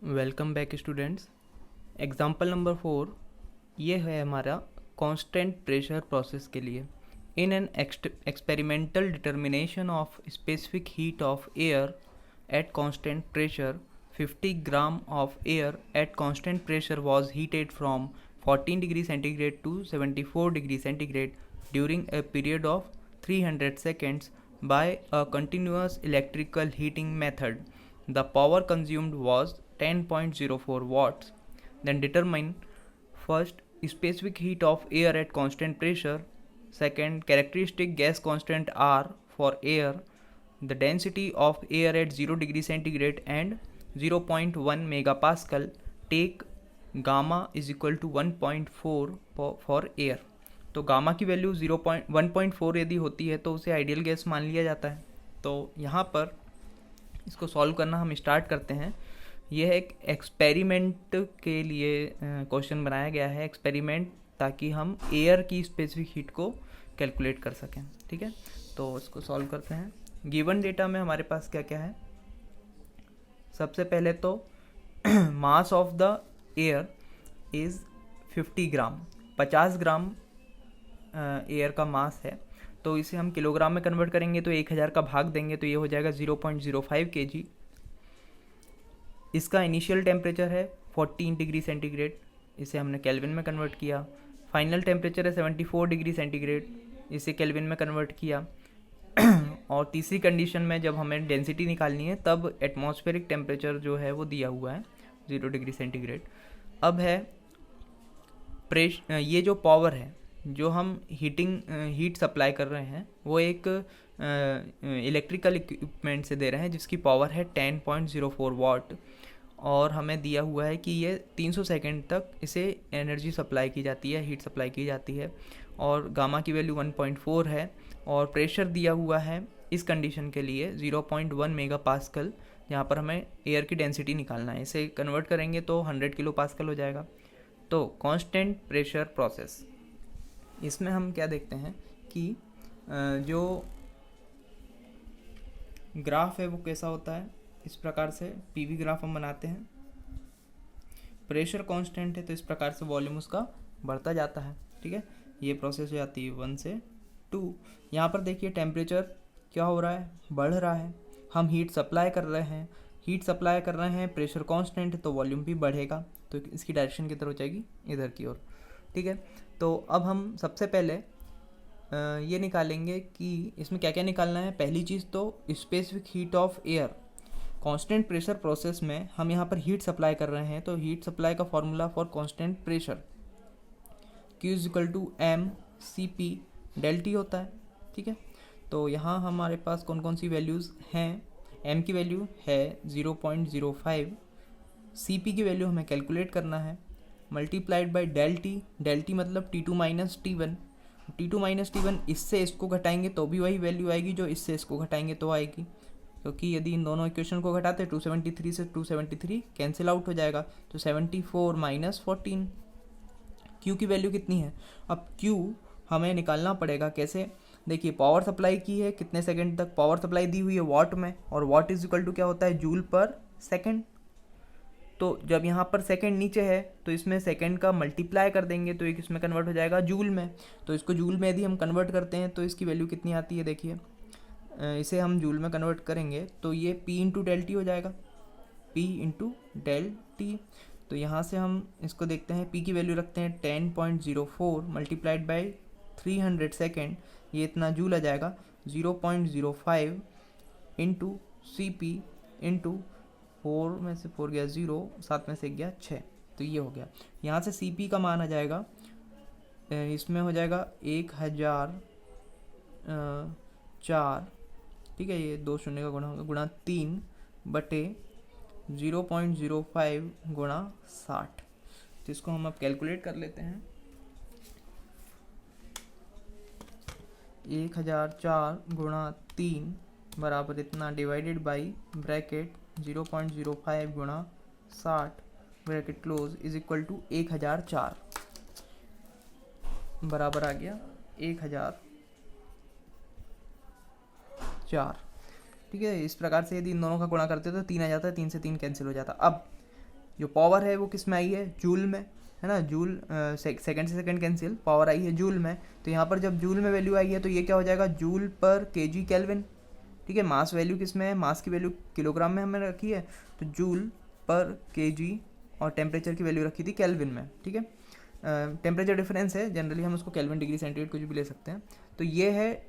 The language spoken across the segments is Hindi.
Welcome back students. Example number 4 ये है हमारा कांस्टेंट प्रेशर प्रोसेस के लिए। In an experimental determination of specific heat of air at constant pressure 50 gram of air at constant pressure was heated from 14 degree centigrade to 74 degree centigrade during a period of 300 seconds by a continuous electrical heating method. The power consumed was 10.04 watts. Then determine first specific heat of air at constant pressure, second characteristic gas constant R for air, the density of air at 0 degree centigrade and 0.1 megapascal. Take gamma is equal to 1.4 for air. तो गामा की वैल्यू 1.4 यदि होती है तो उसे आइडियल गैस मान लिया जाता है। तो यहाँ पर इसको सॉल्व करना हम स्टार्ट करते हैं। यह एक एक्सपेरिमेंट के लिए क्वेश्चन बनाया गया है, एक्सपेरिमेंट, ताकि हम एयर की स्पेसिफिक हीट को कैलकुलेट कर सकें। ठीक है, तो इसको सॉल्व करते हैं। गिवन डेटा में हमारे पास क्या क्या है। सबसे पहले तो mass of the air is 50 gram, 50 gram air का मास है। तो इसे हम किलोग्राम में कन्वर्ट करेंगे तो 1000 का भाग देंगे तो ये हो जाएगा 0.05 kg। इसका इनिशियल टेम्परेचर है 14 डिग्री सेंटीग्रेड, इसे हमने केल्विन में कन्वर्ट किया। फाइनल टेम्परेचर है 74 डिग्री सेंटीग्रेड, इसे केल्विन में कन्वर्ट किया। और तीसरी कंडीशन में जब हमें डेंसिटी निकालनी है तब एटमॉस्फेरिक टेम्परेचर जो है वो दिया हुआ है 0 डिग्री सेंटीग्रेड। अब है ये जो पावर है जो हम हीट सप्लाई कर रहे हैं वो एक इलेक्ट्रिकल इक्विपमेंट से दे रहे हैं जिसकी पावर है 10.04 वाट, और हमें दिया हुआ है कि ये 300 सेकेंड तक इसे एनर्जी सप्लाई की जाती है, हीट सप्लाई की जाती है, और गामा की वैल्यू 1.4 है, और प्रेशर दिया हुआ है इस कंडीशन के लिए 0.1 मेगा पास्कल, जहाँ पर हमें एयर की डेंसिटी निकालना है। इसे कन्वर्ट करेंगे तो 100 किलो पास्कल हो जाएगा। तो कांस्टेंट प्रेशर प्रोसेस, इसमें हम क्या देखते हैं कि जो ग्राफ है वो कैसा होता है। इस प्रकार से पीवी ग्राफ हम बनाते हैं। प्रेशर कांस्टेंट है तो इस प्रकार से वॉल्यूम उसका बढ़ता जाता है। ठीक है, ये प्रोसेस हो जाती है 1 से 2। यहाँ पर देखिए टेम्परेचर क्या हो रहा है, बढ़ रहा है। हम हीट सप्लाई कर रहे हैं, प्रेशर कांस्टेंट है तो वॉल्यूम भी बढ़ेगा, तो इसकी डायरेक्शन किधर हो जाएगी, इधर की ओर। ठीक है, तो अब हम सबसे पहले ये निकालेंगे कि इसमें क्या क्या निकालना है। पहली चीज़ तो specific heat of air. Constant pressure process में हम यहाँ पर हीट सप्लाई कर रहे हैं, तो हीट सप्लाई का formula for constant pressure Q = mCp ∆T होता है। ठीक है, तो यहाँ हमारे पास कौन कौन सी वैल्यूज़ हैं। m की वैल्यू है 0.05, Cp की वैल्यू हमें कैलकुलेट करना है, मल्टीप्लाइड बाई ∆T मतलब T2 - T1। इससे इसको घटाएंगे तो भी वही वैल्यू आएगी जो इससे इसको घटाएंगे तो आएगी, क्योंकि यदि इन दोनों इक्वेशन को घटाते 273 से 273 कैंसिल आउट हो जाएगा, तो 74 - 14। Q की वैल्यू कितनी है। अब Q हमें निकालना पड़ेगा कैसे। देखिए पावर सप्लाई की है कितने सेकंड तक, पावर सप्लाई दी हुई है वाट में, और वाट इज इक्वल टू क्या होता है, जूल पर सेकंड। तो जब यहाँ पर सेकंड नीचे है तो इसमें सेकंड का मल्टीप्लाई कर देंगे तो एक इसमें कन्वर्ट हो जाएगा जूल में। तो इसको जूल में यदि हम कन्वर्ट करते हैं तो इसकी वैल्यू कितनी आती है, देखिए इसे हम जूल में कन्वर्ट करेंगे तो ये P × ∆T हो जाएगा, P × ∆T। तो यहाँ से हम इसको देखते हैं, P की वैल्यू रखते हैं 10.04 मल्टीप्लाइड बाई 300 सेकेंड, ये इतना जूल आ जाएगा। 0.05 इंटू Cp इंटू 4 में से 4 गया 0, 7 में से गया 6, तो ये हो गया। यहाँ से Cp का मान आ जाएगा, इसमें हो जाएगा 1004। ठीक है, ये 2 शून्य का गुणा होगा, गुणा 3 बटे 0.05 गुणा 60। तो इसको हम अब कैलकुलेट कर लेते हैं। 1004 गुणा 3 बराबर इतना, डिवाइडेड बाई ब्रैकेट 0.05 गुणा 60 bracket close is equal to 1004 बराबर आ गया 1004। ठीक है, इस प्रकार से यदि इन दोनों का गुणा करते तो 3 आ जाता है, 3 से 3 कैंसिल हो जाता। अब जो पावर है वो किस में आई है, जूल में, है ना, जूल, सेकंड से सेकंड कैंसिल, पावर आई है जूल में, तो यहाँ पर जब जूल में वैल्यू आई है तो ये क्या हो जाएगा, जूल पर केजी केल्विन। ठीक है, मास वैल्यू किस में है, मास की वैल्यू किलोग्राम में हमने रखी है, तो जूल पर केजी, और टेम्परेचर की वैल्यू रखी थी केल्विन में। ठीक है, टेम्परेचर डिफरेंस है, जनरली हम उसको केल्विन डिग्री सेंटीग्रेड कुछ भी ले सकते हैं। तो ये है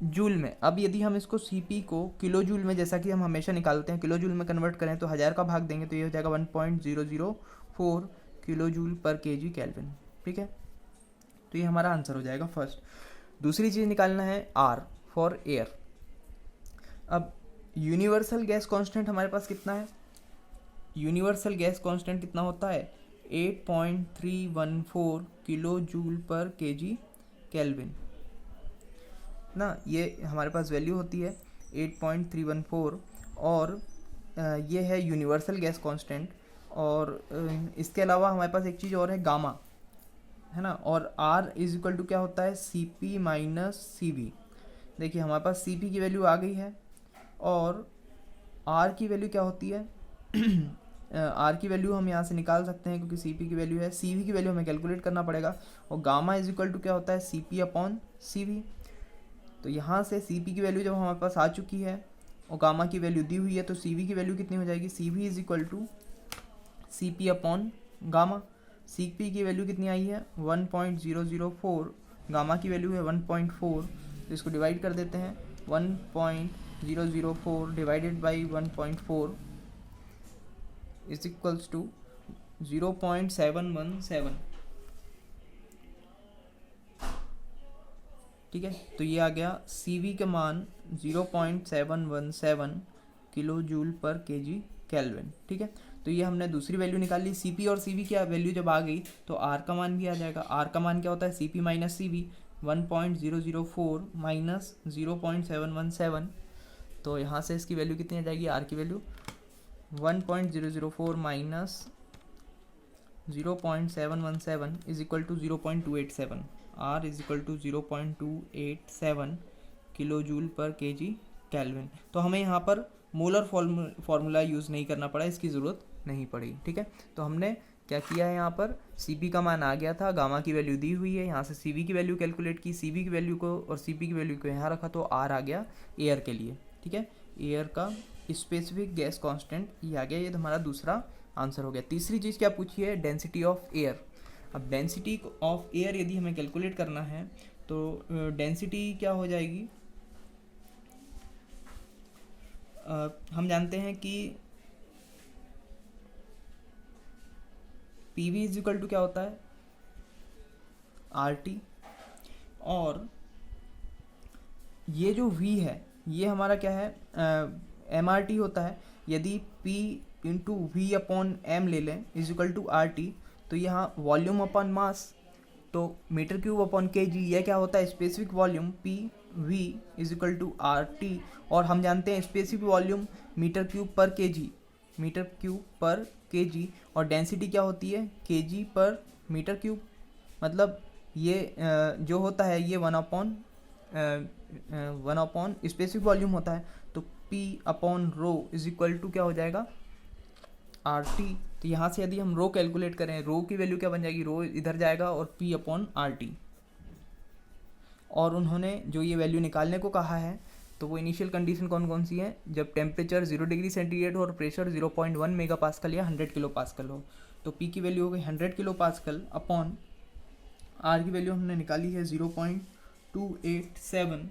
जूल में। अब यदि हम इसको सीपी को किलो जूल में, जैसा कि हम हमेशा निकालते हैं, किलो जूल में कन्वर्ट करें तो 1000 का भाग देंगे तो ये हो जाएगा 1.004 kilo joule per kg kelvin. ठीक है, तो ये हमारा आंसर हो जाएगा फर्स्ट। दूसरी चीज़ निकालना है आर फॉर एयर। अब यूनिवर्सल गैस कांस्टेंट हमारे पास कितना है, यूनिवर्सल गैस कांस्टेंट कितना होता है, 8.314 kilo joule per kg kelvin ना, ये हमारे पास वैल्यू होती है 8.314, और ये है यूनिवर्सल गैस कांस्टेंट। और इसके अलावा हमारे पास एक चीज़ और है, गामा, है ना, और आर इज इक्वल टू क्या होता है, C P minus C V. देखिए हमारे पास सी पी की वैल्यू आ गई है, और आर की वैल्यू क्या होती है आर की वैल्यू हम यहाँ से निकाल सकते हैं क्योंकि सी पी की वैल्यू है, सी वी की वैल्यू हमें कैलकुलेट करना पड़ेगा, और गामा इज इक्वल टू क्या होता है, C P upon C V. तो यहाँ से सी पी की वैल्यू जब हमारे पास आ चुकी है और गामा की वैल्यू दी हुई है, तो सी वी की वैल्यू कितनी हो जाएगी, C V is equal to C P upon gamma. C P की वैल्यू कितनी आई है 1.004, गामा की वैल्यू है 1.4, तो इसको डिवाइड कर देते हैं, 1.004 divided by 1.4 is equals to 0.717। ठीक है, तो ये आ गया सी वी का मान 0.717 kilo joule per kg kelvin. ठीक है, तो ये हमने दूसरी वैल्यू निकाल ली। सी पी और सी वी की वैल्यू जब आ गई तो आर का मान भी आ जाएगा। आर का मान क्या होता है, C P minus C V, 1.004 minus 0.717, तो यहाँ से इसकी वैल्यू कितनी आ जाएगी, आर की value 1.004 minus 0.717 is equal to 0.287। R is equal to 0.287 kilo joule per kg kelvin. तो हमें यहाँ पर मोलर फार्मूला यूज़ नहीं करना पड़ा, इसकी ज़रूरत नहीं पड़ी। ठीक है, तो हमने क्या किया है, यहाँ पर सी पी का मान आ गया था, गामा की वैल्यू दी हुई है, यहाँ से सी वी की वैल्यू कैलकुलेट की, सी वी की वैल्यू को और सी पी की वैल्यू को यहाँ रखा, तो आर आ गया एयर के लिए। ठीक है, एयर का स्पेसिफिक गैस कांस्टेंट ये आ गया, ये हमारा दूसरा आंसर हो गया। तीसरी चीज़ क्या पूछी है, डेंसिटी ऑफ एयर। अब डेंसिटी ऑफ एयर यदि हमें कैलकुलेट करना है तो डेंसिटी क्या हो जाएगी, हम जानते हैं कि P V is equal to क्या होता है, आर टी, और ये जो वी है ये हमारा क्या है, एम आर टी होता है। यदि P into V upon M ले लें is equal to R T, तो यहाँ वॉल्यूम अपॉन मास, तो मीटर क्यूब अपॉन के जी, यह क्या होता है, specific volume P V is equal to R T. और हम जानते हैं स्पेसिफिक वॉल्यूम मीटर क्यूब पर के जी, मीटर क्यूब पर के जी, और डेंसिटी क्या होती है, के जी पर मीटर क्यूब। मतलब ये जो होता है ये 1 अपॉन स्पेसिफिक वॉल्यूम होता है, तो P upon rho is equal to क्या हो जाएगा, आर टी। तो यहाँ से यदि हम रो कैलकुलेट करें, रो की वैल्यू क्या बन जाएगी, रो इधर जाएगा और पी अपॉन आर टी। और उन्होंने जो ये वैल्यू निकालने को कहा है, तो वो इनिशियल कंडीशन कौन कौन सी है, जब टेम्परेचर 0 डिग्री सेंटीग्रेड हो और प्रेशर 0.1 मेगा पास्कल या 100 किलो पास्कल हो, तो पी की वैल्यू हो गई 100 किलो पास्कल अपॉन आर की वैल्यू हमने निकाली है 0.287,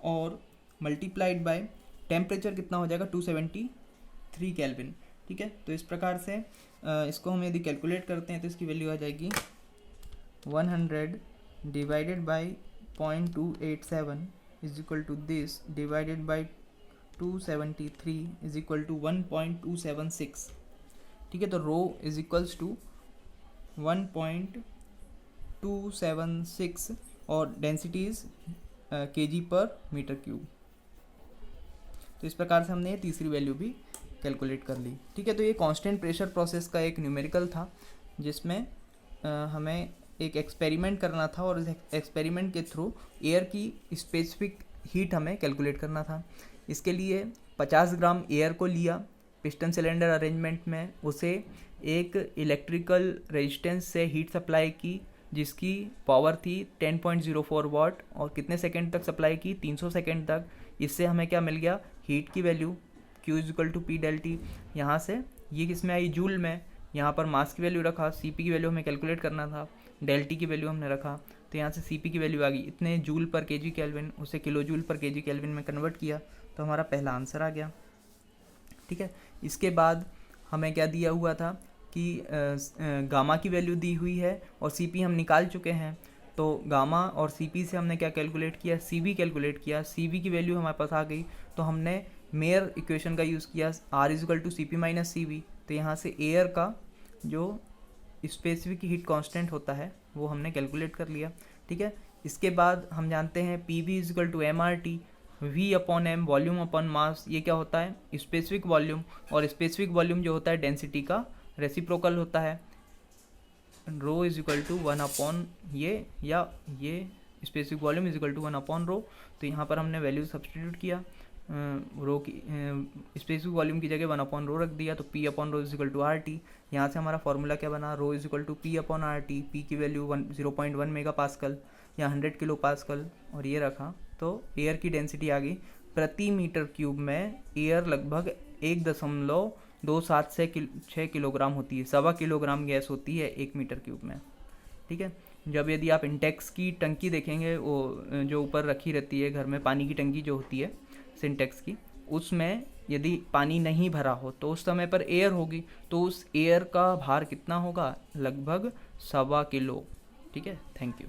और मल्टीप्लाइड बाय टेम्परेचर कितना हो जाएगा 273 केल्विन। ठीक है, तो इस प्रकार से इसको हम यदि कैलकुलेट करते हैं तो इसकी वैल्यू आ जाएगी 100 divided by 0.287 is equal to this divided by 273 is equal to 1.276। ठीक है, तो रो इज इक्वल्स टू 1.276 और डेंसिटी इज केजी पर मीटर क्यूब। तो इस प्रकार से हमने ये तीसरी वैल्यू भी कैलकुलेट कर ली। ठीक है, तो ये कांस्टेंट प्रेशर प्रोसेस का एक न्यूमेरिकल था, जिसमें हमें एक एक्सपेरिमेंट करना था, और इस एक्सपेरिमेंट के थ्रू एयर की स्पेसिफिक हीट हमें कैलकुलेट करना था। इसके लिए 50 ग्राम एयर को लिया, पिस्टन सिलेंडर अरेंजमेंट में उसे एक इलेक्ट्रिकल रेजिस्टेंस से हीट सप्लाई की जिसकी पावर थी 10.04 वाट और कितने सेकंड तक सप्लाई की, 300 सेकंड तक। इससे हमें क्या मिल गया, हीट की value Q equal to P del T. यहाँ से ये किस में आई, जूल में। यहाँ पर मास की वैल्यू रखा, Cp की वैल्यू हमें कैलकुलेट करना था, डेल टी की वैल्यू हमने रखा, तो यहाँ से Cp की वैल्यू आ गई इतने जूल पर केजी केल्विन, उसे kilo joule per kg kelvin में कन्वर्ट किया, तो हमारा पहला आंसर आ गया। ठीक है, इसके बाद हमें क्या दिया हुआ था कि गामा की वैल्यू दी हुई है और Cp हम निकाल चुके हैं, तो गामा और Cp से हमने क्या कैलकुलेट किया, Cv कैलकुलेट किया। Cv की वैल्यू हमारे पास आ गई, तो हमने मेयर इक्वेशन का यूज़ किया, R equal to Cp minus Cv। तो यहाँ से एयर का जो स्पेसिफिक हीट कांस्टेंट होता है वो हमने कैलकुलेट कर लिया। ठीक है, इसके बाद हम जानते हैं Pv equal to MRT, V upon M volume upon mass. ये क्या होता है, स्पेसिफिक वॉल्यूम, और स्पेसिफिक वॉल्यूम जो होता है डेंसिटी का रेसिप्रोकल होता है। Rho is equal to 1 upon ये, या ये specific volume is equal to 1 upon rho. तो यहाँ पर हमने वैल्यू सब्सटीट्यूट किया, रो की स्पेसिफिक वॉल्यूम की जगह 1 अपॉन रो रख दिया, तो P upon rho is equal to R T. यहाँ से हमारा फॉर्मूला क्या बना, rho is equal to P upon R T. पी की वैल्यू 0.1 मेगा पास्कल या 100 किलो पास्कल, और ये रखा, तो एयर की डेंसिटी आ गई प्रति मीटर क्यूब में। एयर लगभग 1.27 से 6 किलोग्राम होती है, 1.25 किलोग्राम गैस होती है 1 मीटर क्यूब में। ठीक है, जब यदि आप इंटेक्स की टंकी देखेंगे, वो जो ऊपर रखी रहती है घर में, पानी की टंकी जो होती है सिंटेक्स की, उसमें यदि पानी नहीं भरा हो तो उस समय पर एयर होगी, तो उस एयर का भार कितना होगा, लगभग 1.25 किलो। ठीक है, थैंक यू।